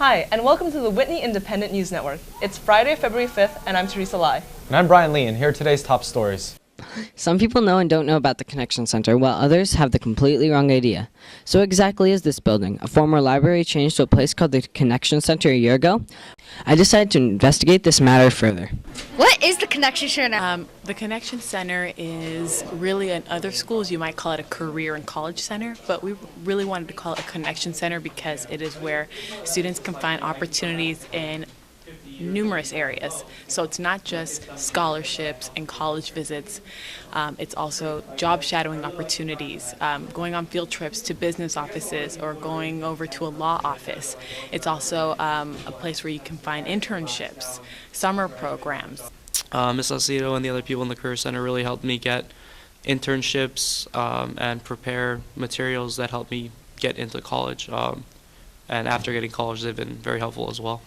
Hi, and welcome to the Whitney Independent News Network. It's Friday, February 5th, and I'm Teresa Lai. And I'm Brian Lee, and here are today's top stories. Some people know and don't know about the Connection Center, while others have the completely wrong idea. So what exactly is this building? A former library changed to a place called the Connection Center a year ago? I decided to investigate this matter further. What is the Connection Center? The Connection Center is really, in other schools you might call it a career and college center, but we really wanted to call it a Connection Center because it is where students can find opportunities in numerous areas. So it's not just scholarships and college visits, it's also job shadowing opportunities, going on field trips to business offices or going over to a law office. It's also a place where you can find internships, summer programs. Ms. Aceto and the other people in the Career Center really helped me get internships and prepare materials that helped me get into college. And after getting college, they've been very helpful as well.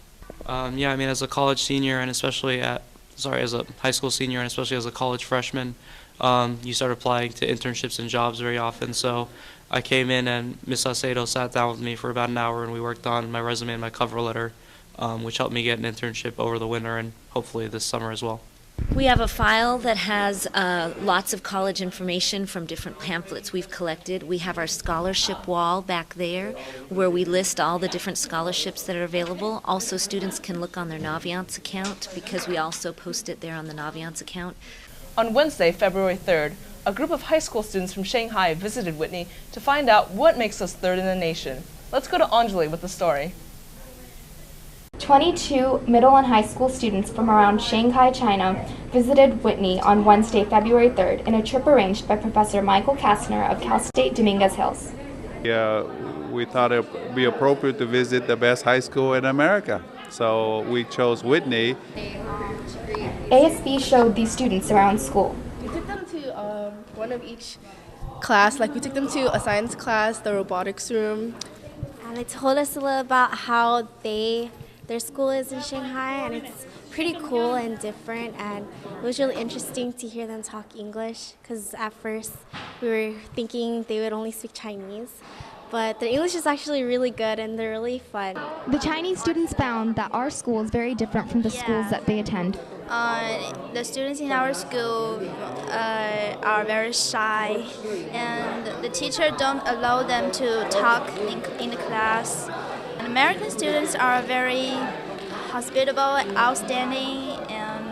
As a college senior and especially as a high school senior and especially as a college freshman, you start applying to internships and jobs very often. So I came in and Ms. Aceto sat down with me for about an hour and we worked on my resume and my cover letter, which helped me get an internship over the winter and hopefully this summer as well. We have a file that has lots of college information from different pamphlets we've collected. We have our scholarship wall back there where we list all the different scholarships that are available. Also, students can look on their Naviance account because we also post it there on the Naviance account. On Wednesday, February 3rd, a group of high school students from Shanghai visited Whitney to find out what makes us third in the nation. Let's go to Anjali with the story. 22 middle and high school students from around Shanghai, China visited Whitney on Wednesday, February 3rd in a trip arranged by Professor Michael Kastner of Cal State Dominguez Hills. We thought it would be appropriate to visit the best high school in America, so we chose Whitney. ASB showed these students around school. We took them to one of each class, we took them to a science class, the robotics room. And they told us a little about how their school is in Shanghai, and it's pretty cool and different, and it was really interesting to hear them talk English because at first we were thinking they would only speak Chinese, but their English is actually really good and they're really fun. The Chinese students found that our school is very different from the schools that they attend. The students in our school are very shy, and the teacher don't allow them to talk in the class. And American students are very hospitable, outstanding, and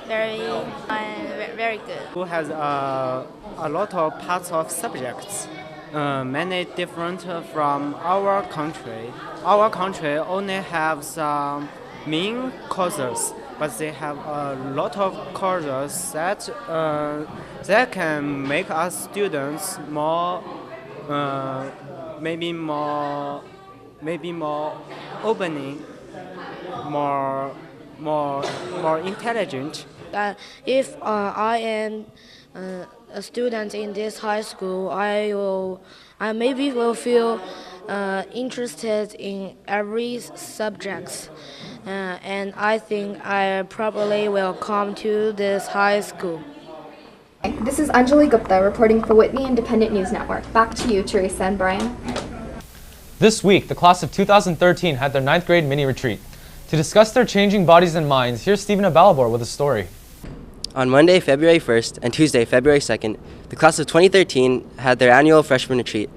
very good. School has a lot of parts of subjects, many different from our country. Our country only have some main courses, but they have a lot of courses that can make us students maybe more opening, more intelligent. If I am a student in this high school, I maybe will feel interested in every subject, and I think I probably will come to this high school. This is Anjali Gupta reporting for Whitney Independent News Network. Back to you, Teresa and Brian. This week, the class of 2013 had their 9th grade mini-retreat. To discuss their changing bodies and minds, here's Stephen Abalabor with a story. On Monday, February 1st and Tuesday, February 2nd, the class of 2013 had their annual freshman retreat.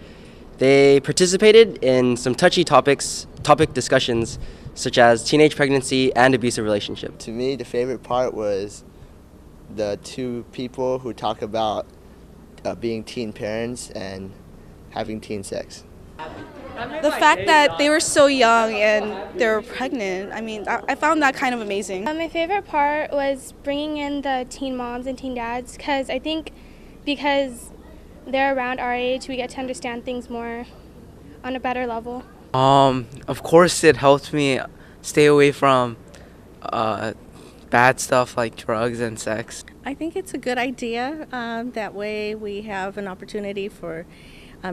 They participated in some touchy topic discussions such as teenage pregnancy and abusive relationship. To me, the favorite part was the two people who talk about being teen parents and having teen sex. The fact that they were so young and they were pregnant, I found that kind of amazing. My favorite part was bringing in the teen moms and teen dads because I think because they're around our age, we get to understand things more on a better level. Of course, it helped me stay away from bad stuff like drugs and sex. I think it's a good idea. That way we have an opportunity for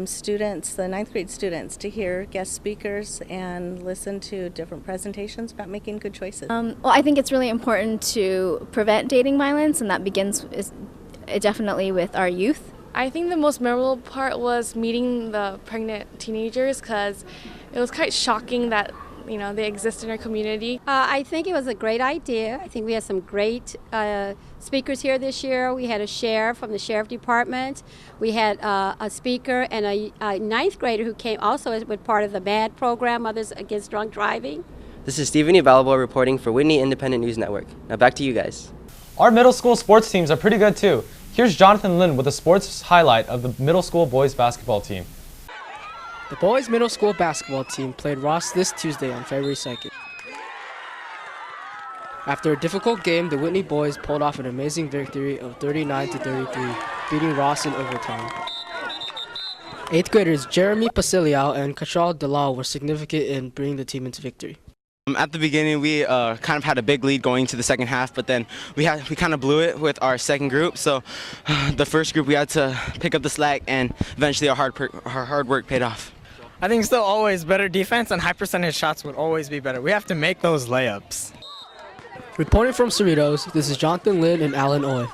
students, the 9th grade students, to hear guest speakers and listen to different presentations about making good choices. Well, I think it's really important to prevent dating violence, and that begins definitely with our youth. I think the most memorable part was meeting the pregnant teenagers because it was quite shocking that they exist in our community. I think it was a great idea. I think we had some great speakers here this year. We had a sheriff from the sheriff department. We had a speaker and a ninth grader who came also as part of the MAD program, Mothers Against Drunk Driving. This is Stephen Ubalbo reporting for Whitney Independent News Network. Now back to you guys. Our middle school sports teams are pretty good too. Here's Jonathan Lin with a sports highlight of the middle school boys basketball team. The boys middle school basketball team played Ross this Tuesday on February 2nd. After a difficult game, the Whitney boys pulled off an amazing victory of 39-33, beating Ross in overtime. 8th graders Jeremy Pasiliao and Kachal Dalal were significant in bringing the team into victory. At the beginning, we kind of had a big lead going to the second half, but then we kind of blew it with our second group. So the first group, we had to pick up the slack, and eventually our hard work paid off. I think still always better defense and high percentage shots would always be better. We have to make those layups. Reporting from Cerritos, this is Jonathan Lin and Alan Oy,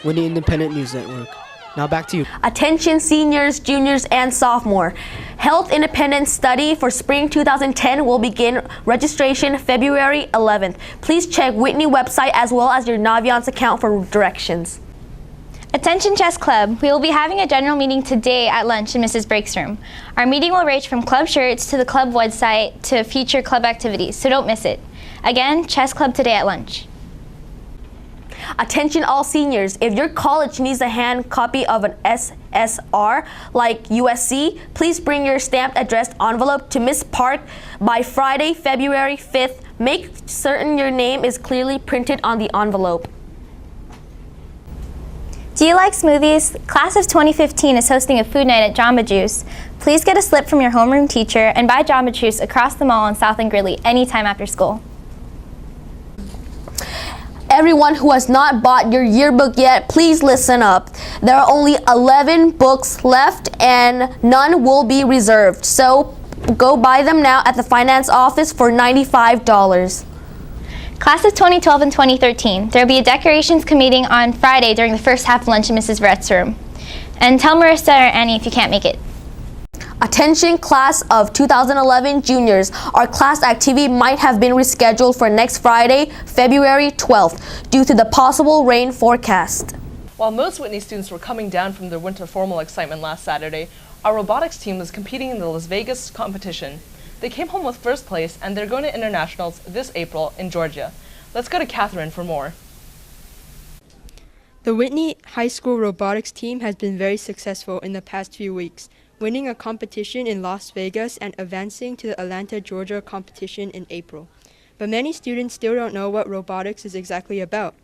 Whitney Independent News Network. Now back to you. Attention seniors, juniors, and sophomore. Health Independence Study for Spring 2010 will begin registration February 11th. Please check Whitney website as well as your Naviance account for directions. Attention Chess Club, we will be having a general meeting today at lunch in Mrs. Brake's room. Our meeting will range from club shirts to the club website to feature club activities, so don't miss it. Again, Chess Club today at lunch. Attention all seniors, if your college needs a hand copy of an SSR like USC, please bring your stamped addressed envelope to Miss Park by Friday, February 5th. Make certain your name is clearly printed on the envelope. Do you like smoothies? Class of 2015 is hosting a food night at Jamba Juice. Please get a slip from your homeroom teacher and buy Jamba Juice across the mall on South and Gridley anytime after school. Everyone who has not bought your yearbook yet, please listen up. There are only 11 books left and none will be reserved. So go buy them now at the finance office for $95. Class of 2012 and 2013, there will be a decorations committee on Friday during the first half lunch in Mrs. Verrett's room. And tell Marissa or Annie if you can't make it. Attention class of 2011 juniors, our class activity might have been rescheduled for next Friday, February 12th, due to the possible rain forecast. While most Whitney students were coming down from their winter formal excitement last Saturday, our robotics team was competing in the Las Vegas competition. They came home with first place and they're going to internationals this April in Georgia. Let's go to Catherine for more. The Whitney High School robotics team has been very successful in the past few weeks, winning a competition in Las Vegas and advancing to the Atlanta, Georgia competition in April. But many students still don't know what robotics is exactly about.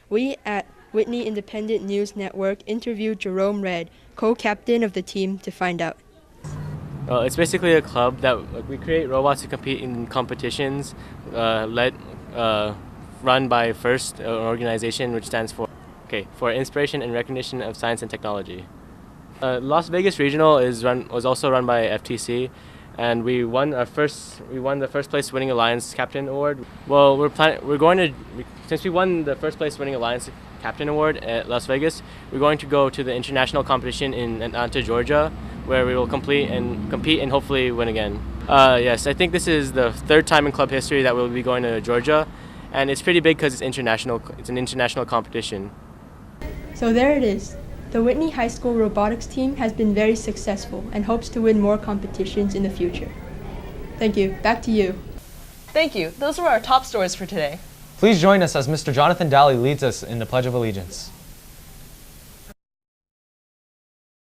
We at Whitney Independent News Network interviewed Jerome Red, co-captain of the team, to find out. It's basically a club that we create robots to compete in competitions run by FIRST, an organization which stands for Inspiration and Recognition of Science and Technology. Las Vegas Regional was also run by FTC, and we won the first place winning Alliance Captain Award. Well, since we won the first place winning Alliance Captain Award at Las Vegas, we're going to go to the international competition in Atlanta, Georgia, where we will compete and hopefully win again. Yes, I think this is the third time in club history that we'll be going to Georgia, and it's pretty big because it's international. It's an international competition. So there it is. The Whitney High School robotics team has been very successful and hopes to win more competitions in the future. Thank you. Back to you. Thank you. Those were our top stories for today. Please join us as Mr. Jonathan Daly leads us in the Pledge of Allegiance.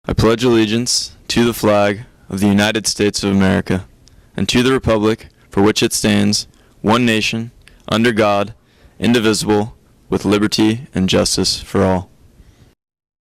I pledge allegiance to the flag of the United States of America and to the republic for which it stands, one nation, under God, indivisible, with liberty and justice for all.